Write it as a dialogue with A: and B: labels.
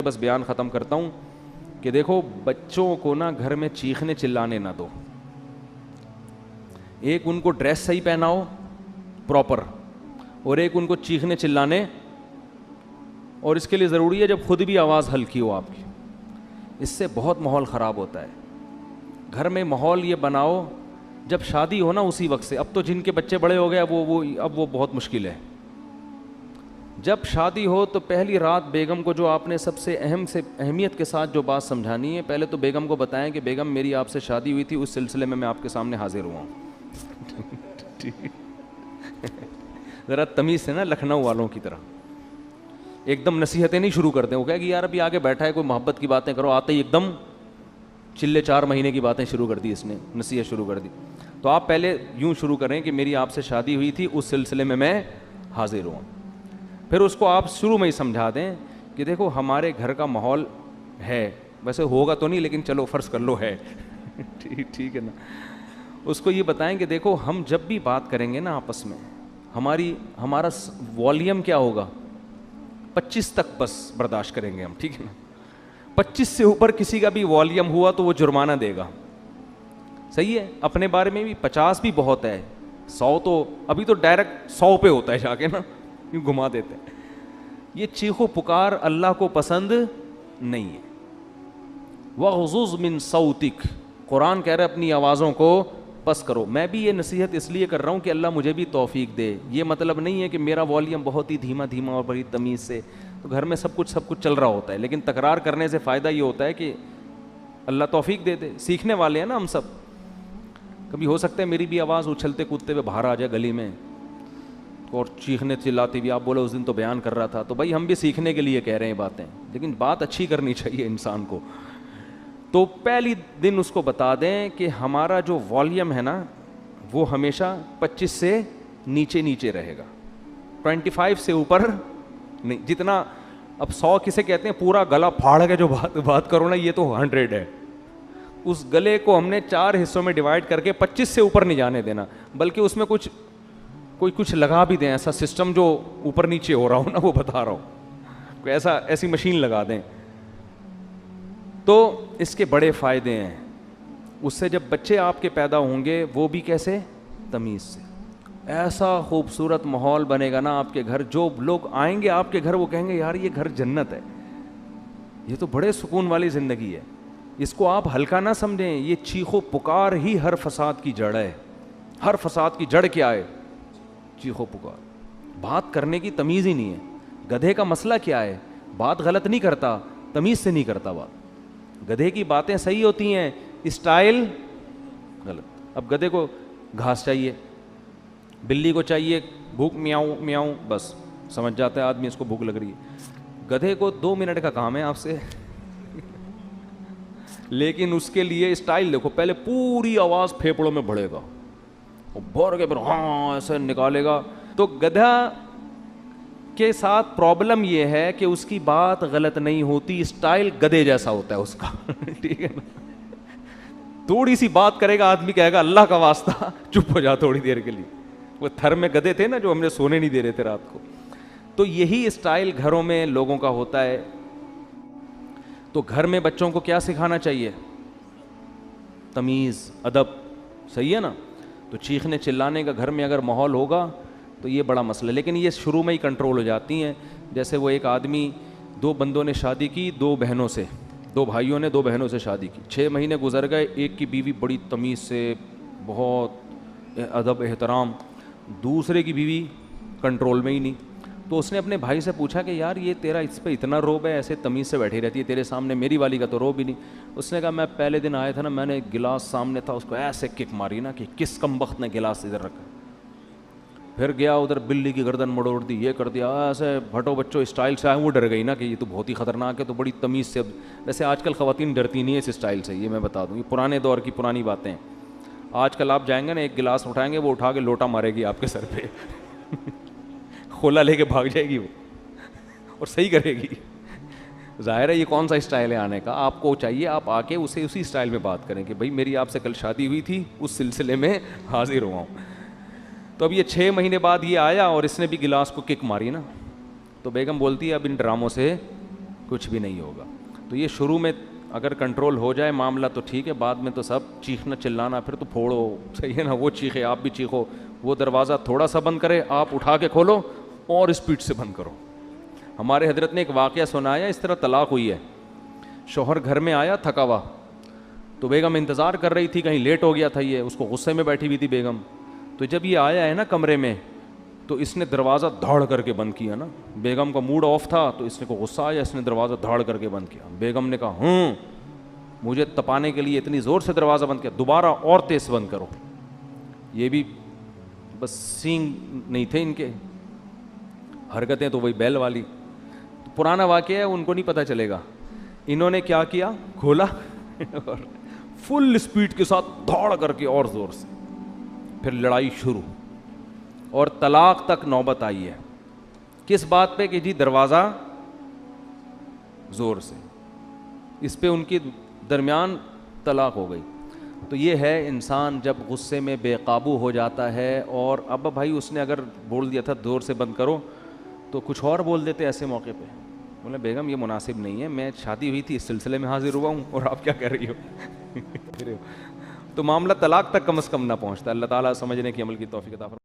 A: بس بیان ختم کرتا ہوں کہ دیکھو بچوں کو نا گھر میں چیخنے چلانے نہ دو. ایک ان کو ڈریس صحیح پہناؤ پراپر, اور ایک ان کو چیخنے چلانے, اور اس کے لیے ضروری ہے جب خود بھی آواز ہلکی ہو آپ کی, اس سے بہت ماحول خراب ہوتا ہے. گھر میں ماحول یہ بناؤ جب شادی ہو نا اسی وقت سے. اب تو جن کے بچے بڑے ہو گئے اب وہ بہت مشکل ہے. جب شادی ہو تو پہلی رات بیگم کو جو آپ نے سب سے اہمیت کے ساتھ جو بات سمجھانی ہے, پہلے تو بیگم کو بتائیں کہ بیگم میری آپ سے شادی ہوئی تھی, اس سلسلے میں آپ کے سامنے حاضر ہوا ہوں. ذرا تمیز سے نا, لکھنؤ والوں کی طرح ایک دم نصیحتیں نہیں شروع کرتے. وہ کہے کہ یار ابھی آگے بیٹھا ہے, کوئی محبت کی باتیں کرو, آتے ہی ایک دم چلے 4 مہینے کی باتیں شروع کر دی, اس نے نصیحت شروع کر دی. تو آپ پہلے یوں شروع کریں کہ میری آپ سے شادی ہوئی تھی, اس سلسلے میں حاضر ہوں. پھر اس کو آپ شروع میں ہی سمجھا دیں کہ دیکھو ہمارے گھر کا ماحول ہے, ویسے ہوگا تو نہیں لیکن چلو فرض کر لو ہے. ٹھیک ہے نا. اس کو یہ بتائیں کہ دیکھو ہم جب بھی بات کریں گے نا آپس میں, ہمارا والیوم کیا ہوگا, 25 تک بس برداشت کریں گے ہم, ٹھیک ہے نا. 25 سے اوپر کسی کا بھی والیوم ہوا تو وہ جرمانہ دے گا. صحیح ہے. اپنے بارے میں بھی 50 بھی بہت ہے, 100 تو ابھی تو ڈائریکٹ 100 پہ ہوتا ہے جا کے نا, یوں گھما دیتے ہیں. یہ چیخو پکار اللہ کو پسند نہیں ہے. وَغْضُضْ مِن صَوْتِكَ, قرآن کہہ رہا ہے اپنی آوازوں کو پس کرو. میں بھی یہ نصیحت اس لیے کر رہا ہوں کہ اللہ مجھے بھی توفیق دے. یہ مطلب نہیں ہے کہ میرا والیوم بہت ہی دھیما اور بڑی تمیز سے, تو گھر میں سب کچھ چل رہا ہوتا ہے, لیکن تکرار کرنے سے فائدہ یہ ہوتا ہے کہ اللہ توفیق دے دے. سیکھنے والے ہیں نا ہم سب. کبھی ہو سکتا ہے میری بھی آواز اچھلتے کودتے ہوئے باہر آ جائے گلی میں اور چیخنے چلاتی بھی, آپ بولے اس دن تو بیان کر رہا تھا, تو بھائی ہم بھی سیکھنے کے لیے کہہ رہے ہیں باتیں, لیکن بات اچھی کرنی چاہیے انسان کو. تو پہلی دن اس کو بتا دیں کہ ہمارا جو والیوم ہے نا وہ ہمیشہ 25 سے نیچے رہے گا, 25 سے اوپر نہیں. جتنا اب 100 کسے کہتے ہیں, پورا گلا پھاڑ کے جو بات کرو نا, یہ تو 100 ہے. اس گلے کو ہم نے 4 حصوں میں ڈیوائڈ کر کے 25 سے اوپر نہیں جانے دینا, بلکہ اس میں کچھ لگا بھی دیں, ایسا سسٹم جو اوپر نیچے ہو رہا ہو نا, وہ بتا رہا ہوں, کوئی ایسی مشین لگا دیں. تو اس کے بڑے فائدے ہیں. اس سے جب بچے آپ کے پیدا ہوں گے وہ بھی کیسے, تمیز سے. ایسا خوبصورت ماحول بنے گا نا آپ کے گھر, جو لوگ آئیں گے آپ کے گھر وہ کہیں گے یار یہ گھر جنت ہے, یہ تو بڑے سکون والی زندگی ہے. اس کو آپ ہلکا نہ سمجھیں, یہ چیخو پکار ہی ہر فساد کی جڑ ہے. ہر فساد کی جڑ کیا ہے, چیخو پکار. بات کرنے کی تمیز ہی نہیں ہے. گدھے کا مسئلہ کیا ہے, بات غلط نہیں کرتا, تمیز سے نہیں کرتا بات. گدھے کی باتیں صحیح ہوتی ہیں, اسٹائل غلط. اب گدھے کو گھاس چاہیے, بلی کو چاہیے بھوک, میاؤں میاؤں, بس سمجھ جاتا ہے آدمی اس کو بھوک لگ رہی ہے. گدھے کو 2 منٹ کا کام ہے آپ سے, لیکن اس کے لیے اسٹائل دیکھو, پہلے پوری آواز پھیپڑوں میں بڑھے گا, بھر کے پھر ہاں ایسے نکالے گا. تو گدھا کے ساتھ پرابلم یہ ہے کہ اس کی بات غلط نہیں ہوتی, اسٹائل گدھے جیسا ہوتا ہے اس کا. ٹھیک ہے نا. تھوڑی سی بات کرے گا آدمی کہے گا اللہ کا واسطہ چپ ہو جا تھوڑی دیر کے لیے. وہ تھر میں گدھے تھے نا جو ہم نے سونے نہیں دے رہے تھے رات کو. تو یہی اسٹائل گھروں میں لوگوں کا ہوتا ہے. تو گھر میں بچوں کو کیا سکھانا چاہیے, تمیز, ادب. صحیح ہے نا. تو چیخنے چلانے کا گھر میں اگر ماحول ہوگا تو یہ بڑا مسئلہ ہے, لیکن یہ شروع میں ہی کنٹرول ہو جاتی ہیں. جیسے وہ ایک آدمی, 2 بندوں نے شادی کی, 2 بہنوں سے, 2 بھائیوں نے 2 بہنوں سے شادی کی. 6 مہینے گزر گئے, ایک کی بیوی بڑی تمیز سے, بہت ادب احترام, دوسرے کی بیوی کنٹرول میں ہی نہیں. تو اس نے اپنے بھائی سے پوچھا کہ یار یہ تیرا اس پہ اتنا روب ہے, ایسے تمیز سے بیٹھی رہتی ہے تیرے سامنے, میری والی کا تو روب ہی نہیں. اس نے کہا میں پہلے دن آیا تھا نا, میں نے گلاس سامنے تھا, اس کو ایسے کک ماری نا کہ کس کمبخت نے گلاس ادھر رکھا. پھر گیا ادھر بلی کی گردن مڑوڑ دی, یہ کر دیا, ایسے بھٹو بچوں اسٹائل سے آئے. وہ ڈر گئی نا کہ یہ تو بہت ہی خطرناک ہے, تو بڑی تمیز سے. ویسے آج کل خواتین ڈرتی نہیں ہے اس اسٹائل سے, یہ میں بتا دوں, یہ پرانے دور کی پرانی باتیں ہیں. آج کل آپ جائیں گے نا, ایک گلاس اٹھائیں گے, وہ اٹھا کے لوٹا مارے گی آپ کے سر پہ, کھولا لے کے بھاگ جائے گی وہ, اور صحیح کرے گی. ظاہر ہے یہ کون سا اسٹائل ہے آنے کا. آپ کو چاہیے آپ آ کے اسے اسی اسٹائل میں بات کریں کہ بھائی میری آپ سے کل شادی ہوئی تھی, اس سلسلے میں حاضر ہوا ہوں. تو اب یہ 6 مہینے بعد یہ آیا اور اس نے بھی گلاس کو کک ماری نا. تو بیگم بولتی ہے اب ان ڈراموں سے کچھ بھی نہیں ہوگا. تو یہ شروع میں اگر کنٹرول ہو جائے معاملہ تو ٹھیک ہے, بعد میں تو سب چیخنا چلانا, پھر تو پھوڑو, صحیح ہے نا, وہ چیخے آپ بھی چیخو, وہ دروازہ تھوڑا سا بند کرے آپ اٹھا کے کھولو اور اسپیڈ سے بند کرو. ہمارے حضرت نے ایک واقعہ سنایا, اس طرح طلاق ہوئی ہے. شوہر گھر میں آیا تھکا ہوا, تو بیگم انتظار کر رہی تھی, کہیں لیٹ ہو گیا تھا یہ, اس کو غصے میں بیٹھی ہوئی تھی بیگم. تو جب یہ آیا ہے نا کمرے میں, تو اس نے دروازہ دھاڑ کر کے بند کیا نا. بیگم کا موڈ آف تھا تو اس کو غصہ آیا, اس نے دروازہ دھاڑ کر کے بند کیا. بیگم نے کہا مجھے تپانے کے لیے اتنی زور سے دروازہ بند کیا, دوبارہ اور تیز بند کرو. یہ بھی بس سینگ نہیں تھے ان کے, حرکتیں تو وہی بیل والی. پرانا واقعہ ہے, ان کو نہیں پتہ چلے گا. انہوں نے کیا کیا, کھولا اور فل اسپیڈ کے ساتھ دھاڑ کر کے اور زور سے, پھر لڑائی شروع, اور طلاق تک نوبت آئی ہے. کس بات پہ کہ جی دروازہ زور سے, اس پہ ان کی درمیان طلاق ہو گئی. تو یہ ہے انسان جب غصے میں بے قابو ہو جاتا ہے, اور اب بھائی اس نے اگر بول دیا تھا زور سے بند کرو تو کچھ اور بول دیتے ایسے موقع پہ. بولے بیگم یہ مناسب نہیں ہے, میں شادی ہوئی تھی اس سلسلے میں حاضر ہوا ہوں اور آپ کیا کر رہی ہو. تو معاملہ طلاق تک کم از کم نہ پہنچتا. اللہ تعالیٰ سمجھنے کی عمل کی توفیق عطا فرمائے.